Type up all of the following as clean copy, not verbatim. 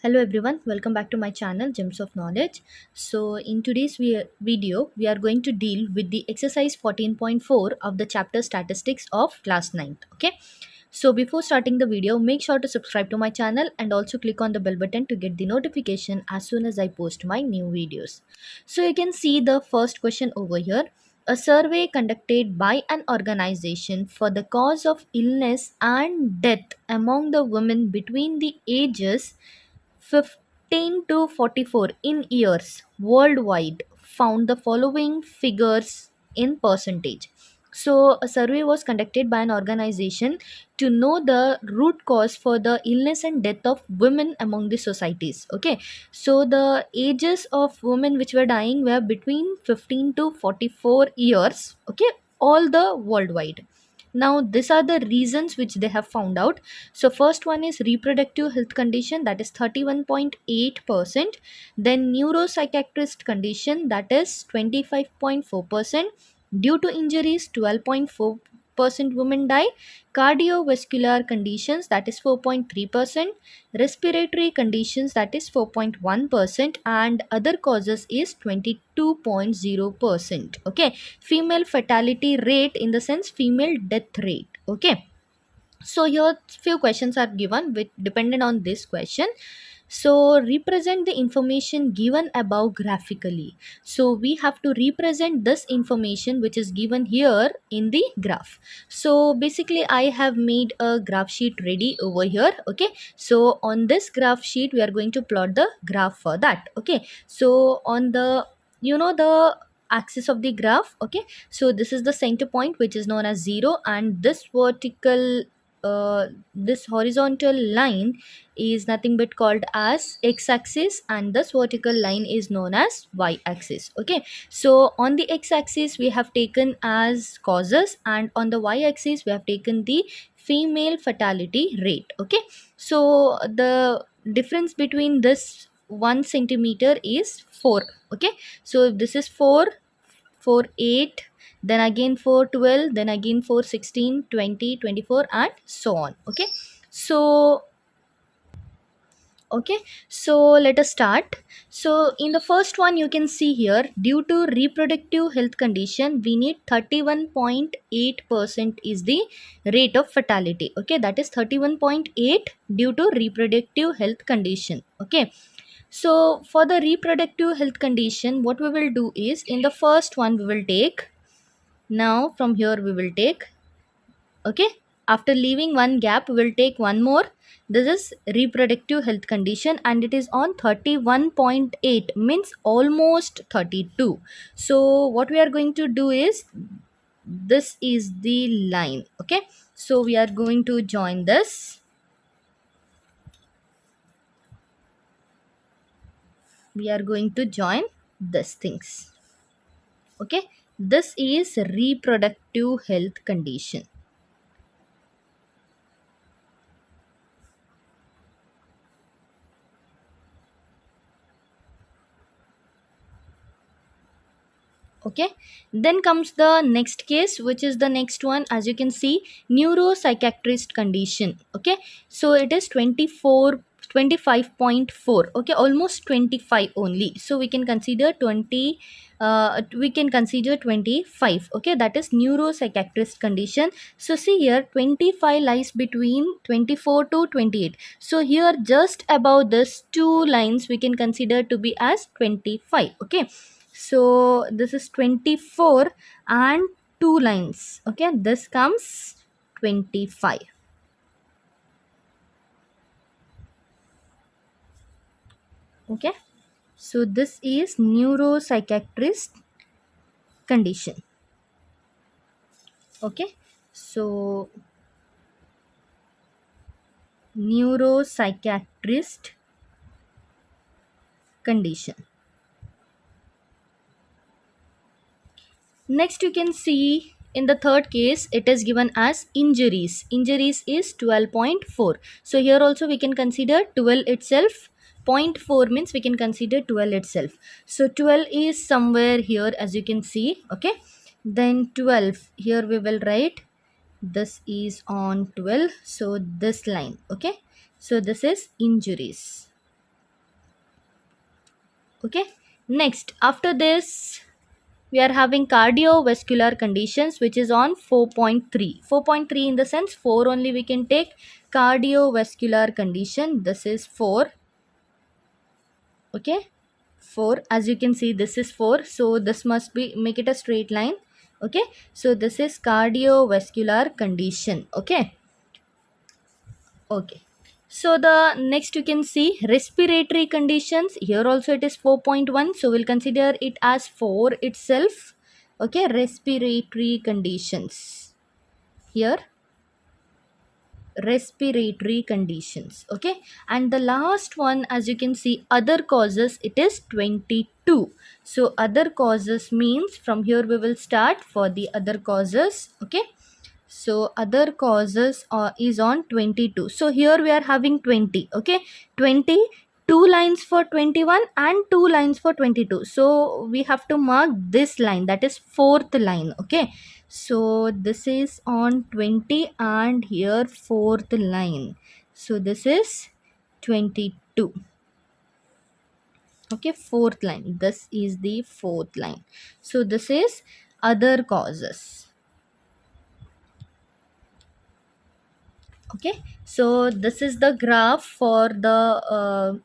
Hello everyone, welcome back to my channel Gemsofknowledge. So in today's video, we are going to deal with the exercise 14.4 of the chapter statistics of class 9th. Okay. So before starting the video, make sure to subscribe to my channel and also click on the bell button to get the notification as soon as I post my new videos. So you can see the first question over here. A survey conducted by an organization for the cause of illness and death among the women between the ages 15 to 44 in years worldwide found the following figures in percentage. So a survey was conducted by an organization to know the root cause for the illness and death of women among the societies. Okay, so the ages of women which were dying were between 15 to 44 years. Okay, all the worldwide. Now these are the reasons which they have found out. So first one is reproductive health condition, that is 31.8%. Then neuropsychiatrist condition, that is 25.4%. Due to injuries, 12.4% women die. Cardiovascular conditions, that is 4.3%. Respiratory conditions, that is 4.1%. And other causes is 22.0%. Okay. Female fatality rate, in the sense female death rate. Okay. So here few questions are given with dependent on this question. So represent the information given above graphically. So we have to represent this information which is given here in the graph. So basically I have made a graph sheet ready over here. Okay, so on this graph sheet we are going to plot the graph for that. Okay, so on the the axis of the graph. Okay, so this is the center point which is known as 0, and this horizontal line is nothing but called as x-axis, and this vertical line is known as y-axis. Okay, so on the x-axis we have taken as causes, and on the y-axis we have taken the female fatality rate. Okay, so the difference between this 1 centimeter is 4. Okay, so if this is 4 for 8, then again for 12, then again for 16, 20, 24, and so on. Okay, so let us start. So in the first one you can see here, due to reproductive health condition we need 31.8% is the rate of fatality. Okay, that is 31.8 due to reproductive health condition. Okay, so for the reproductive health condition, what we will do is, in the first one we will take, now from here we will take, okay, after leaving one gap we will take one more. This is reproductive health condition and it is on 31.8, means almost 32. So what we are going to do is, this is the line. Okay, so we are going to join this. We are going to join these things. Okay, this is reproductive health condition. Okay, then comes the next case, which is the next one. As you can see, neuropsychiatrist condition. Okay, so it is 25.4. Okay, almost 25 only, so we can consider 20, we can consider 25. Okay, that is neuropsychiatrist condition. So see here, 25 lies between 24 to 28. So here just above this two lines we can consider to be as 25. Okay, so this is 24 and two lines. Okay, this comes 25. Okay, so this is neuropsychiatrist condition. Okay, so neuropsychiatrist condition. Next you can see, in the third case it is given as injuries. Injuries is 12.4. So here also we can consider 12 itself. 0.4 means we can consider 12 itself. So 12 is somewhere here, as you can see. Okay, then 12 here we will write, this is on 12, so this line. Okay, so this is injuries. Okay, next after this we are having cardiovascular conditions, which is on 4.3. 4.3 in the sense 4 only we can take. Cardiovascular condition, this is 4. Okay, 4, as you can see this is 4, so this must be, make it a straight line. Okay, so this is cardiovascular condition. Okay, so the next you can see respiratory conditions. Here also it is 4.1, so we'll consider it as 4 itself. Okay, respiratory conditions. Here respiratory conditions. Okay, and the last one, as you can see, other causes, it is 22. So other causes means from here we will start for the other causes. Okay, so other causes is on 22. So here we are having 20. Okay, 20, 2 lines for 21 and 2 lines for 22. So we have to mark this line, that is fourth line. Okay, so this is on 20 and here fourth line, so this is 22. Okay, fourth line, this is the fourth line. So this is other causes. Okay, so this is the graph for the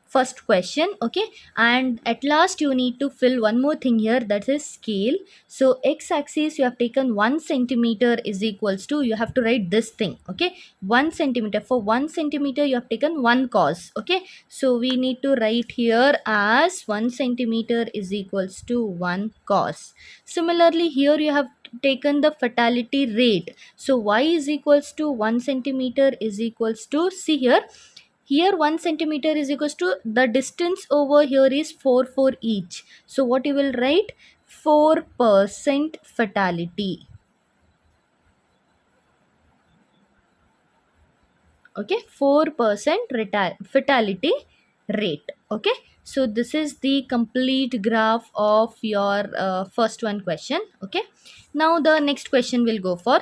first question. Okay, and at last you need to fill one more thing here, that is scale. So x-axis you have taken 1 centimeter is equals to, you have to write this thing. Okay, 1 centimeter, for 1 centimeter you have taken 1 cos. Okay, so we need to write here as 1 centimeter is equals to 1 cos. Similarly here you have taken the fatality rate, so y is equals to 1 centimeter is equals to, see here 1 centimeter is equals to, the distance over here is 4 for each, so what you will write, 4% fatality. Okay, 4% fatality rate. Okay, so this is the complete graph of your first one question. Okay, now the next question will go for,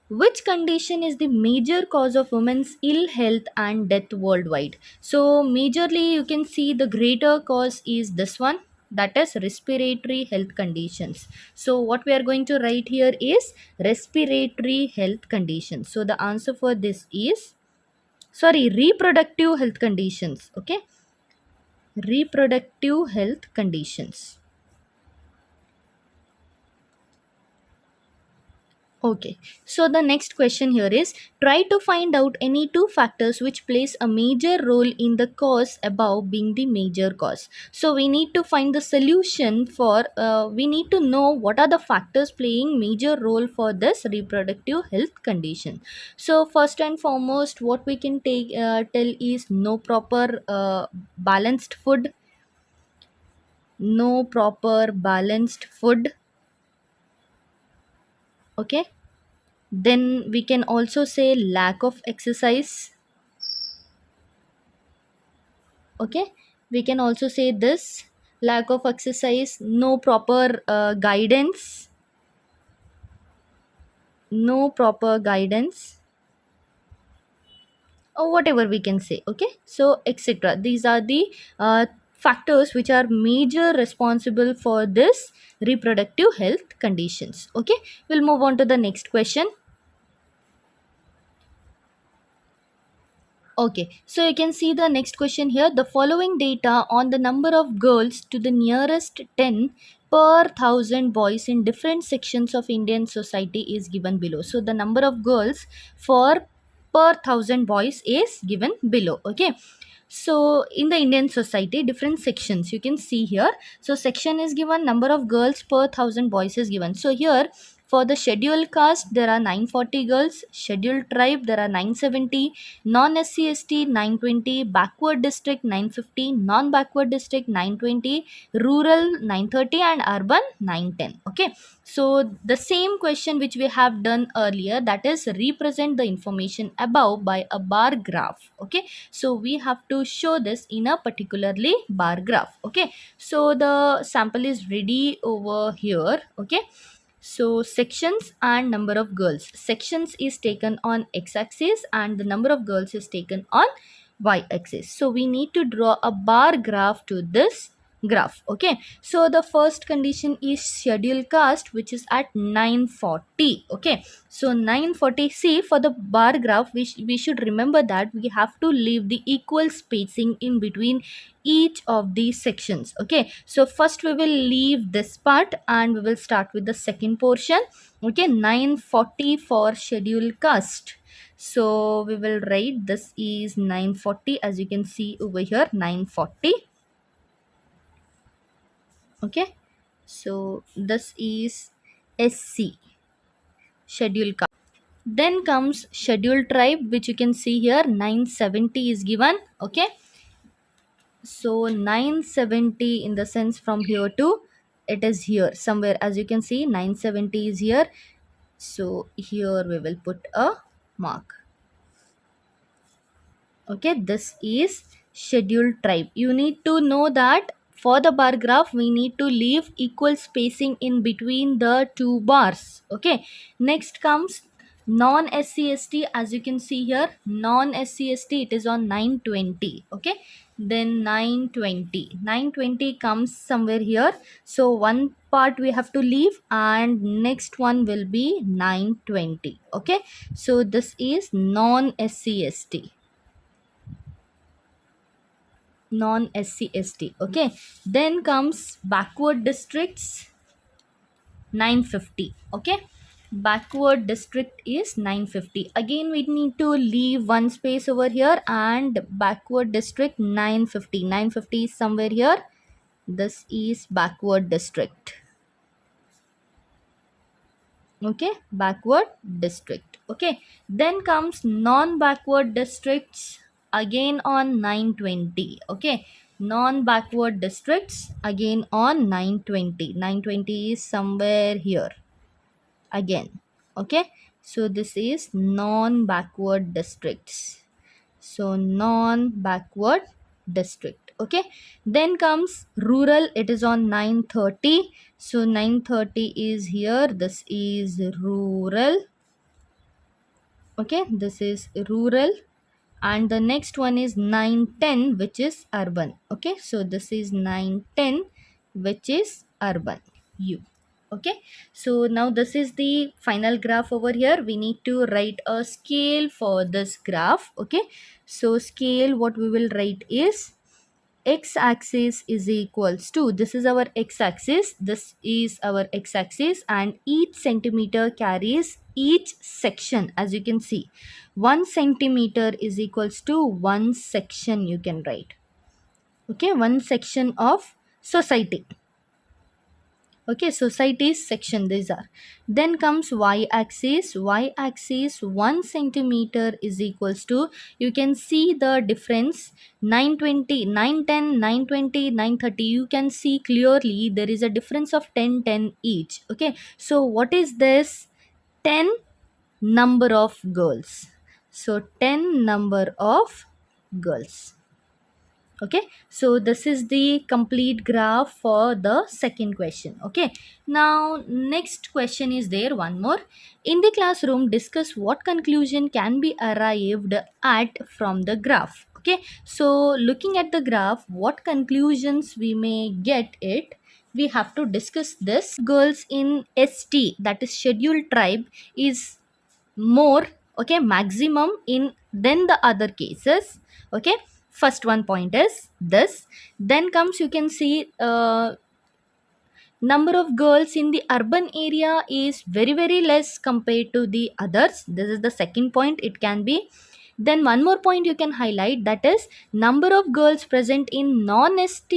which condition is the major cause of women's ill health and death worldwide? So majorly you can see the greater cause is this one, that is respiratory health conditions. So what we are going to write here is respiratory health conditions. So the answer for this is, sorry, reproductive health conditions. Okay, reproductive health conditions. Okay, so the next question here is, try to find out any two factors which plays a major role in the cause above being the major cause. So we need to find the solution for, we need to know what are the factors playing major role for this reproductive health condition. So first and foremost, what we can tell is no proper balanced food, no proper balanced food. Okay, then we can also say lack of exercise. Okay, we can also say this, lack of exercise, no proper guidance, no proper guidance, or whatever we can say. Okay, so etc, these are the factors which are major responsible for this reproductive health conditions. Okay, we'll move on to the next question. Okay, so you can see the next question here. The following data on the number of girls to the nearest 10 per 1000 boys in different sections of Indian society is given below. So the number of girls for per 1000 boys is given below. Okay, so in the Indian society, different sections you can see here. So section is given, number of girls per 1000 boys is given. So here for the scheduled caste there are 940 girls, scheduled tribe there are 970, non-SC ST 920, backward district 950, non-backward district 920, rural 930 and urban 910. Okay, so the same question which we have done earlier, that is represent the information above by a bar graph. Okay, so we have to show this in a particularly bar graph. Okay, so the sample is ready over here. Okay, so sections and number of girls, sections is taken on x-axis and the number of girls is taken on y-axis. So we need to draw a bar graph to this graph. Okay, so the first condition is schedule cast, which is at 940. Okay, so 940, see, for the bar graph we should remember that we have to leave the equal spacing in between each of these sections. Okay, so first we will leave this part and we will start with the second portion. Okay, 940 for schedule cast. So we will write this is 940, as you can see over here, 940. Okay, so this is SC, schedule cast. Then comes schedule tribe, which you can see here, 970 is given. Okay, so 970 in the sense from here to it is here somewhere, as you can see 970 is here. So here we will put a mark. Okay, this is schedule tribe. You need to know that for the bar graph we need to leave equal spacing in between the two bars. Okay, next comes non SCST. As you can see here, non SCST, it is on 920. Okay, then 920 comes somewhere here, so one part we have to leave and next one will be 920. Okay, so this is non SCST, non SCST. Okay, then comes backward districts, 950. Okay, backward district is 950. Again we need to leave one space over here, and backward district 950. 950 is somewhere here. This is backward district. Okay, backward district. Okay, then comes non backward districts, again on 920. Okay, non backward districts again on 920. 920 is somewhere here again. Okay, so this is non backward districts, so non backward district. Okay, then comes rural, it is on 930. So 930 is here, this is rural. Okay, this is rural, and the next one is 910, which is urban. Okay, so this is 910, which is urban, u. Okay, so now this is the final graph over here. We need to write a scale for this graph. Okay, so scale, what we will write is x-axis is equals to, this is our x-axis, this is our x-axis, and each centimeter carries each section. As you can see, 1 centimeter is equals to 1 section, you can write. Okay, 1 section of society. Okay, societies section, these are. Then comes y-axis. Y-axis 1 centimeter is equals to, you can see the difference, 920, 910, 920, 930. You can see clearly there is a difference of 10, 10 each. Okay, so what is this? 10 number of girls. So 10 number of girls. Okay, so this is the complete graph for the second question. Okay, now next question is there one more. In the classroom, discuss what conclusion can be arrived at from the graph. Okay, so looking at the graph, what conclusions we may get it, we have to discuss this. Girls in ST, that is scheduled tribe, is more, okay, maximum in than the other cases. Okay, first one point is this. Then comes, you can see number of girls in the urban area is very very less compared to the others. This is the second point, it can be. Then one more point you can highlight, that is number of girls present in non-ST,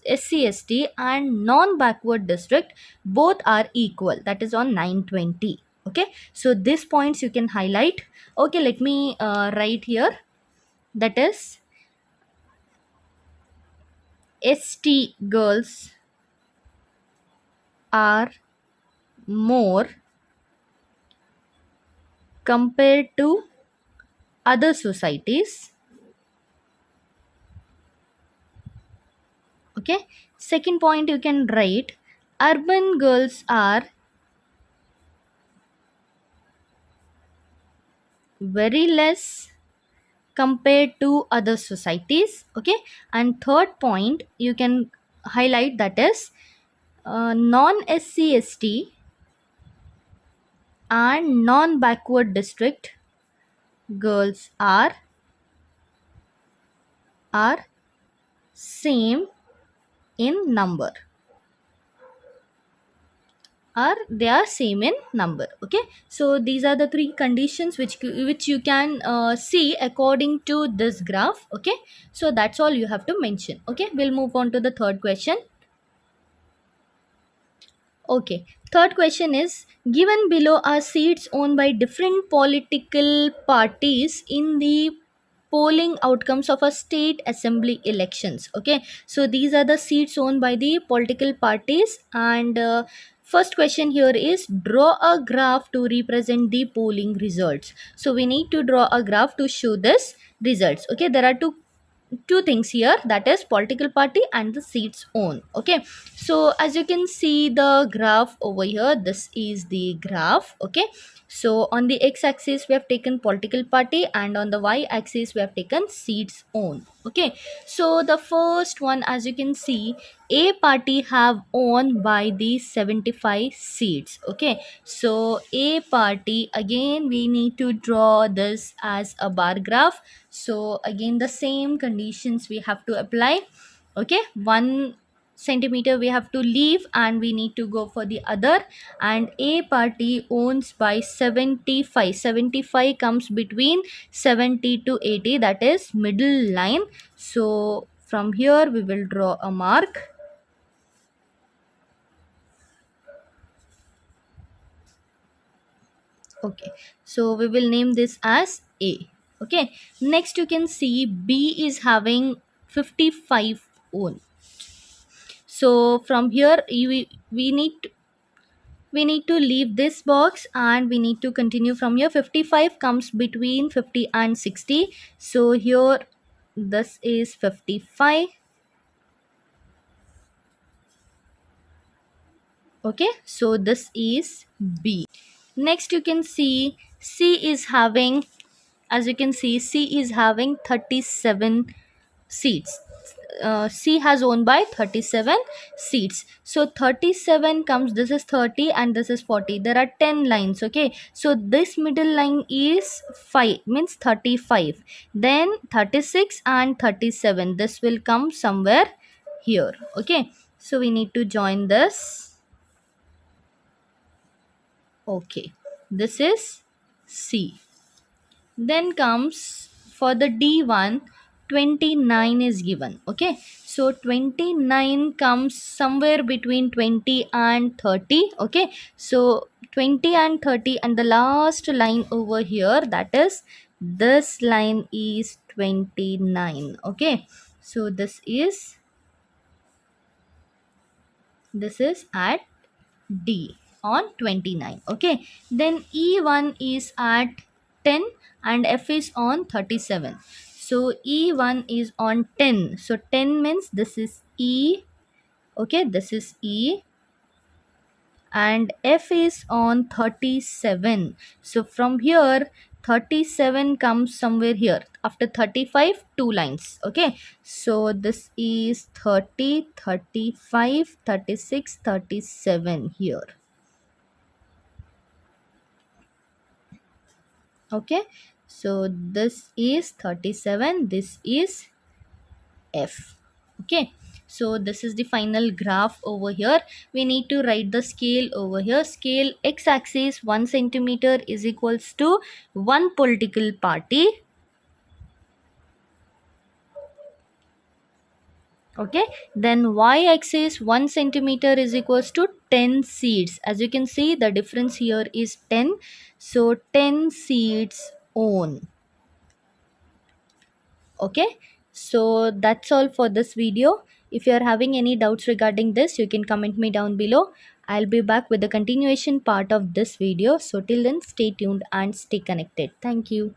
SCST and non-backward district, both are equal, that is on 920. Okay, so these points you can highlight. Okay, let me write here, that is ST girls are more compared to other societies. Okay, second point you can write, urban girls are very less compared to other societies. Okay, and third point you can highlight, that is non SC/ST and non backward district girls are same in number, are they are same in number. Okay, so these are the three conditions which you can see according to this graph. Okay, so that's all you have to mention. Okay, we'll move on to the third question. Okay, third question is, given below are seats owned by different political parties in the polling outcomes of a state assembly elections. Okay, so these are the seats owned by the political parties, and first question here is, draw a graph to represent the polling results. So we need to draw a graph to show this results. Okay, there are two things here, that is political party and the seats own. Okay, so as you can see the graph over here, this is the graph. Okay, so on the x-axis we have taken political party, and on the y-axis we have taken seats own. Okay, so the first one, as you can see, a party have owned by the 75 seats. Okay, so a party, again we need to draw this as a bar graph. So again the same conditions we have to apply. Okay, 1 centimeter we have to leave and we need to go for the other, and a party owns by 75. 75 comes between 70 to 80, that is middle line. So from here we will draw a mark. Okay, so we will name this as A. Okay, next you can see B is having 55 own. So from here we need to leave this box and we need to continue from here. 55 comes between 50 and 60. So here this is 55. Okay, so this is B. Next you can see C is having, as you can see, C is having 37 seats. C has owned by 37 seats. So 37 comes, this is 30 and this is 40. There are 10 lines. Okay, so this middle line is 5, means 35. Then 36 and 37. This will come somewhere here. Okay, so we need to join this. Okay, this is C. Then comes for the D1, 29 is given. Okay, so 29 comes somewhere between 20 and 30. Okay, so 20 and 30, and the last line over here, that is this line is 29. Okay, so this is at D on 29. Okay, then E1 is at 10 and F is on 37. So E1 is on 10. So 10 means this is E. Okay, this is E, and F is on 37. So from here 37 comes somewhere here. After 35, two lines. Okay, so this is 30, 35, 36, 37 here. Okay, so this is 37, this is F. Okay, so this is the final graph over here. We need to write the scale over here. Scale x-axis 1 centimeter is equals to 1 political party. Okay, then y-axis 1 centimeter is equals to 10 seats. As you can see, the difference here is 10. So 10 seats own. Okay, so that's all for this video. If you are having any doubts regarding this, you can comment me down below. I'll be back with the continuation part of this video. So till then, stay tuned and stay connected. Thank you.